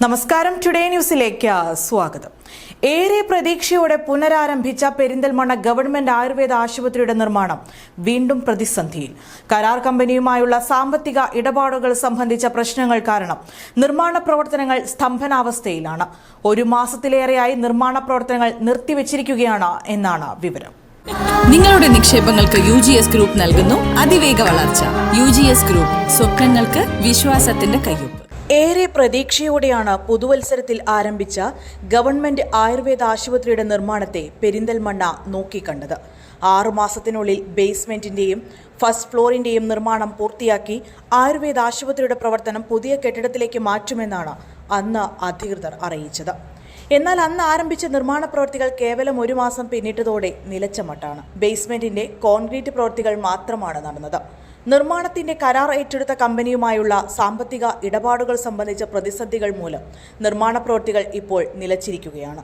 നമസ്കാരം, ടുഡേ ന്യൂസിലേക്ക് സ്വാഗതം. ഏറെ പ്രതീക്ഷയോടെ പുനരാരംഭിച്ച പെരിന്തൽമണ്ണ ഗവൺമെന്റ് ആയുർവേദ ആശുപത്രിയുടെ നിർമ്മാണം വീണ്ടും പ്രതിസന്ധിയിൽ. കരാർ കമ്പനിയുമായുള്ള സാമ്പത്തിക ഇടപാടുകൾ സംബന്ധിച്ച പ്രശ്നങ്ങൾ കാരണം നിർമ്മാണ പ്രവർത്തനങ്ങൾ സ്തംഭനാവസ്ഥയിലാണ്. ഒരു മാസത്തിലേറെയായി നിർമ്മാണ പ്രവർത്തനങ്ങൾ നിർത്തിവച്ചിരിക്കുകയാണ് എന്നാണ് വിവരം. നിങ്ങളുടെ നിക്ഷേപങ്ങൾക്ക് UGS ഗ്രൂപ്പ് നൽകുന്നു അതിവേഗ വളർച്ച. UGS ഗ്രൂപ്പ്, സ്വപ്നങ്ങൾക്ക് വിശ്വാസത്തിന്റെ കയ്യൊപ്പ്. ഏറെ പ്രതീക്ഷയോടെയാണ് പുതുവത്സരത്തിൽ ആരംഭിച്ച ഗവൺമെന്റ് ആയുർവേദ ആശുപത്രിയുടെ നിർമ്മാണത്തെ പെരിന്തൽമണ്ണ നോക്കിക്കണ്ടത്. 6 മാസത്തിനുള്ളിൽ ബേസ്മെന്റിന്റെയും ഫസ്റ്റ് ഫ്ലോറിന്റെയും നിർമ്മാണം പൂർത്തിയാക്കി ആയുർവേദ ആശുപത്രിയുടെ പ്രവർത്തനം പുതിയ കെട്ടിടത്തിലേക്ക് മാറ്റുമെന്നാണ് അന്ന് അധികൃതർ അറിയിച്ചത്. എന്നാൽ അന്ന് ആരംഭിച്ച നിർമ്മാണ പ്രവൃത്തികൾ കേവലം 1 മാസം പിന്നിട്ടതോടെ നിലച്ച മട്ടാണ്. ബേസ്മെന്റിന്റെ കോൺക്രീറ്റ് പ്രവൃത്തികൾ മാത്രമാണ് നടന്നത്. നിർമ്മാണത്തിന്റെ കരാർ ഏറ്റെടുത്ത കമ്പനിയുമായുള്ള സാമ്പത്തിക ഇടപാടുകൾ സംബന്ധിച്ച പ്രതിസന്ധികൾ മൂലം നിർമ്മാണ പ്രവൃത്തികൾ ഇപ്പോൾ നിലച്ചിരിക്കുകയാണ്.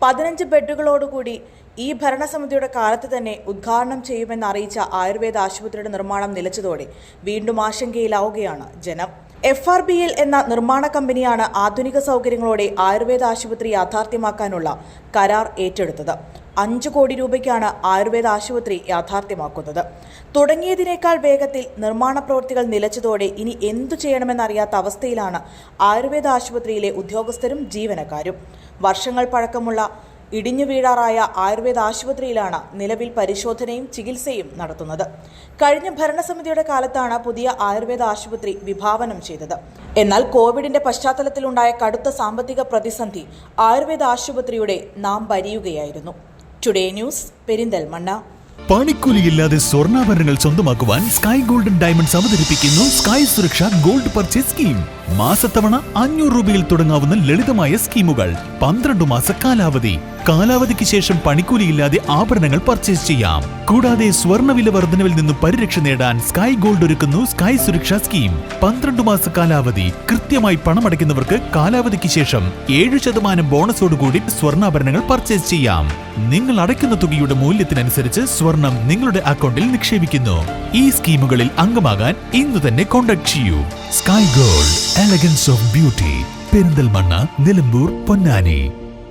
15 ബെഡുകളോടുകൂടി ഈ ഭരണസമിതിയുടെ കാലത്ത് തന്നെ ഉദ്ഘാടനം ചെയ്യുമെന്ന് അറിയിച്ച ആയുർവേദ ആശുപത്രിയുടെ നിർമ്മാണം നിലച്ചതോടെ വീണ്ടും ആശങ്കയിലാവുകയാണ് ജനം. FRBL എന്ന നിർമ്മാണ കമ്പനിയാണ് ആധുനിക സൗകര്യങ്ങളോടെ ആയുർവേദ ആശുപത്രി യാഥാർത്ഥ്യമാക്കാനുള്ള കരാർ ഏറ്റെടുത്തത്. 5 കോടി രൂപയ്ക്കാണ് ആയുർവേദ ആശുപത്രി യാഥാർത്ഥ്യമാക്കുന്നത്. തുടങ്ങിയതിനേക്കാൾ വേഗത്തിൽ നിർമ്മാണ പ്രവൃത്തികൾ നിലച്ചതോടെ ഇനി എന്തു ചെയ്യണമെന്നറിയാത്ത അവസ്ഥയിലാണ് ആയുർവേദ ആശുപത്രിയിലെ ഉദ്യോഗസ്ഥരും ജീവനക്കാരും. വർഷങ്ങൾ പഴക്കമുള്ള ഇടിഞ്ഞു വീഴാറായ ആയുർവേദ ആശുപത്രിയിലാണ് നിലവിൽ പരിശോധനയും ചികിത്സയും നടത്തുന്നത്. കഴിഞ്ഞ ഭരണസമിതിയുടെ കാലത്താണ് പുതിയ ആയുർവേദ ആശുപത്രി വിഭാവനം ചെയ്തത്. എന്നാൽ കോവിഡിന്റെ പശ്ചാത്തലത്തിലുണ്ടായ കടുത്ത സാമ്പത്തിക പ്രതിസന്ധി ആയുർവേദ ആശുപത്രിയുടെ നാം ഭരിയുകയായിരുന്നു. Today news, Perinthalmanna. പണിക്കൂലിയില്ലാതെ സ്വർണ്ണാഭരണങ്ങൾ സ്വന്തമാക്കുവാൻ സ്കൈ ഗോൾഡൻ ഡയമണ്ട്സ് അവതരിപ്പിക്കുന്നു sky Suraksha gold purchase scheme. മാസത്തവണ 500 രൂപയിൽ തുടങ്ങാവുന്ന ലളിതമായ സ്കീമുകൾ. 12 മാസ കാലാവധി. കാലാവധിക്ക് ശേഷം പണിക്കൂലിയില്ലാതെ ആഭരണങ്ങൾ പർച്ചേസ് ചെയ്യാം. കൂടാതെ സ്വർണ്ണവില വർധനവിൽ നിന്ന് പരിരക്ഷ നേടാൻ സ്കൈ ഗോൾഡ് ഒരുക്കുന്നു സ്കൈ സുരക്ഷ സ്കീം. 12 മാസ കാലാവധി. കൃത്യമായി പണമടയ്ക്കുന്നവർക്ക് കാലാവധിക്ക് ശേഷം 7% ബോണസോടുകൂടി സ്വർണ്ണാഭരണങ്ങൾ പർച്ചേസ് ചെയ്യാം. നിങ്ങൾ അടയ്ക്കുന്ന തുകയുടെ മൂല്യത്തിനനുസരിച്ച് സ്വർണം നിങ്ങളുടെ അക്കൗണ്ടിൽ നിക്ഷേപിക്കുന്നു. ഈ സ്കീമുകളിൽ അംഗമാകാൻ ഇന്ന് തന്നെ കോൺടാക്ട് ചെയ്യൂ. Sky gold, elegance of beauty. Perinthalmanna, Nilambur, Ponnani.